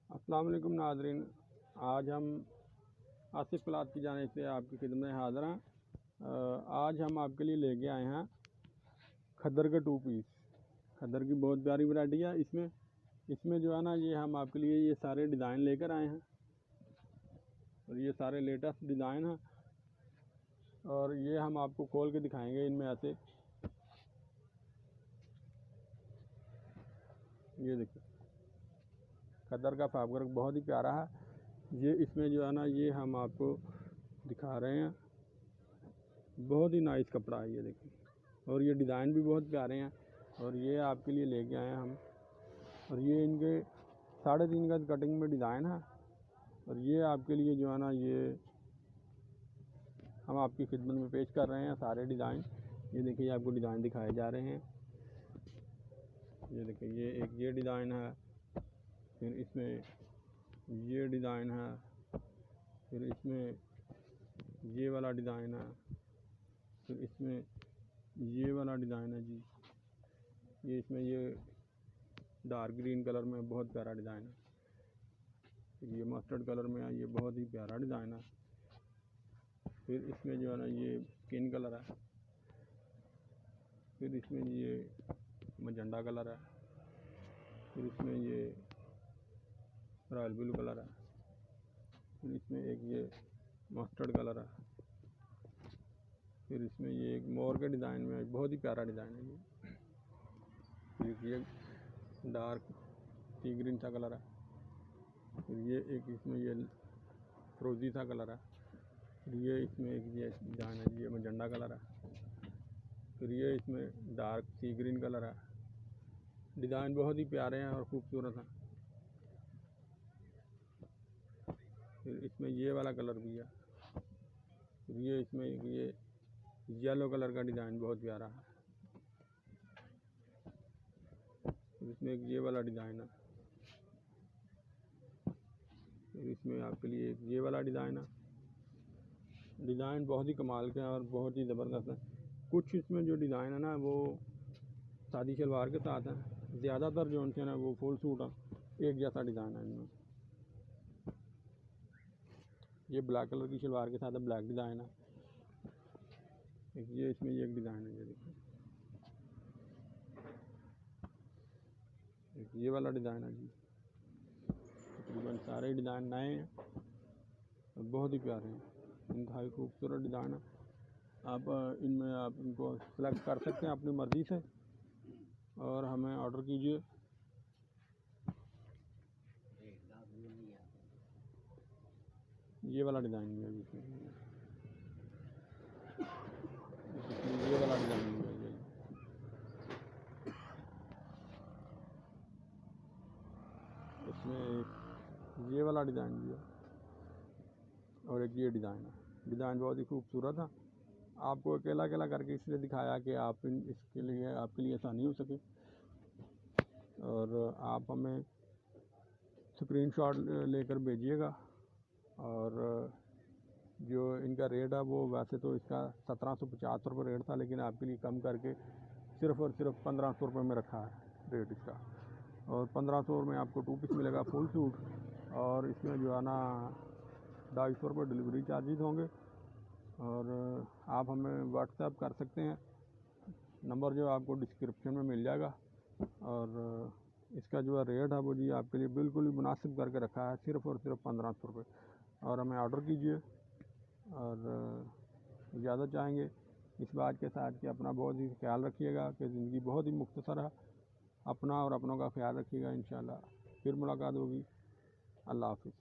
अस्सलाम वालेकुम नाज़रीन, आज हम आसिफ क्लॉथ की जानिब से आपकी खिदमत में हाज़िर हैं। आज हम आपके लिए लेके आए हैं खद्दर के 2 पीस। खद्दर की बहुत प्यारी वैरायटी है। इसमें जो है ना, ये हम आपके लिए ये सारे डिज़ाइन लेकर आए हैं और ये सारे लेटेस्ट डिज़ाइन हैं और ये हम आपको खोल के दिखाएंगे। इनमें ऐसे ये देखिए, खद्दर का फैब्रिक बहुत ही प्यारा है। ये इसमें जो है ना, ये हम आपको दिखा रहे हैं, बहुत ही नाइस कपड़ा है ये देखिए। और ये डिज़ाइन भी बहुत प्यारे हैं और ये आपके लिए लेके आए हैं हम। और ये इनके 3.5 गज कटिंग में डिज़ाइन है और ये आपके लिए जो है ना, ये हम आपकी खिदमत में पेश कर रहे हैं सारे डिज़ाइन। ये देखिए, आपको डिज़ाइन दिखाए जा रहे हैं। ये देखिए, ये एक ये डिज़ाइन है, फिर इसमें ये डिज़ाइन है, फिर इसमें ये वाला डिज़ाइन है, फिर इसमें ये वाला डिज़ाइन है जी। ये इसमें ये डार्क ग्रीन कलर में बहुत प्यारा डिज़ाइन है। फिर ये मस्टर्ड कलर में है, ये बहुत ही प्यारा डिज़ाइन है। फिर इसमें जो है ना, ये स्किन कलर है। फिर इसमें ये मजेंडा कलर है। फिर इसमें ये रॉयल ब्लू कलर है। फिर इसमें एक ये मस्टर्ड कलर है। फिर इसमें ये एक मोर के डिज़ाइन में बहुत ही प्यारा डिज़ाइन है ये। फिर ये डार्क सी ग्रीन सा कलर है। फिर ये एक इसमें ये फ्रोजी सा कलर है। फिर ये इसमें एक ये डिज़ाइन है, ये मजेंडा कलर है। फिर ये इसमें डार्क सी ग्रीन कलर है। डिज़ाइन बहुत ही प्यारे हैं और ख़ूबसूरत हैं। फिर इसमें ये वाला कलर भी है। फिर ये इसमें ये येलो कलर का डिज़ाइन बहुत प्यारा है। फिर इसमें एक ये वाला डिज़ाइन है। फिर इसमें आपके लिए एक ये वाला डिज़ाइन है। डिज़ाइन बहुत ही कमाल के हैं और बहुत ही ज़बरदस्त है। कुछ इसमें जो डिज़ाइन है ना, वो सादी शलवार के साथ हैं। ज़्यादातर जो उनसे ना, वो फुल सूट है, एक जैसा डिज़ाइन है इनमें। ये ब्लैक कलर की शलवार के साथ है, ब्लैक डिज़ाइन है। एक ये इसमें ये एक डिज़ाइन है, ये देखिए, एक ये वाला डिज़ाइन है जी। तकरीबन सारे डिज़ाइन नए हैं और बहुत ही प्यारे हैं, इंतहाई खूबसूरत डिज़ाइन है। आप इनमें आप इनको सेलेक्ट कर सकते हैं अपनी मर्ज़ी से और हमें ऑर्डर कीजिए। ये वाला डिज़ाइन भी है इसमें, ये वाला डिज़ाइन भी है, इसमें ये वाला डिज़ाइन भी है और एक ये डिज़ाइन है। डिज़ाइन बहुत ही खूबसूरत है। आपको अकेला अकेला करके इसलिए दिखाया कि इसके लिए आपके लिए आसानी हो सके। और आप हमें स्क्रीनशॉट लेकर भेजिएगा। और जो इनका रेट है, वो वैसे तो इसका 1750 रुपये रेट था, लेकिन आपके लिए कम करके सिर्फ़ और सिर्फ 1500 रुपये में रखा है रेट इसका। और 1500 में आपको 2 पीस मिलेगा फुल सूट। और इसमें जो है ना, 250 रुपये डिलीवरी चार्जेस होंगे। और आप हमें व्हाट्सएप कर सकते हैं, नंबर जो आपको डिस्क्रिप्शन में मिल जाएगा। और इसका जो है रेट है, वो जी आपके लिए बिल्कुल ही मुनासिब करके रखा है, सिर्फ़ और सिर्फ 1500 रुपये। और हमें ऑर्डर कीजिए। और इजाज़त चाहेंगे इस बात के साथ कि अपना बहुत ही ख्याल रखिएगा कि ज़िंदगी बहुत ही मुख्तसर है। अपना और अपनों का ख्याल रखिएगा। इंशाअल्लाह फिर मुलाकात होगी। अल्लाह हाफ़िज़।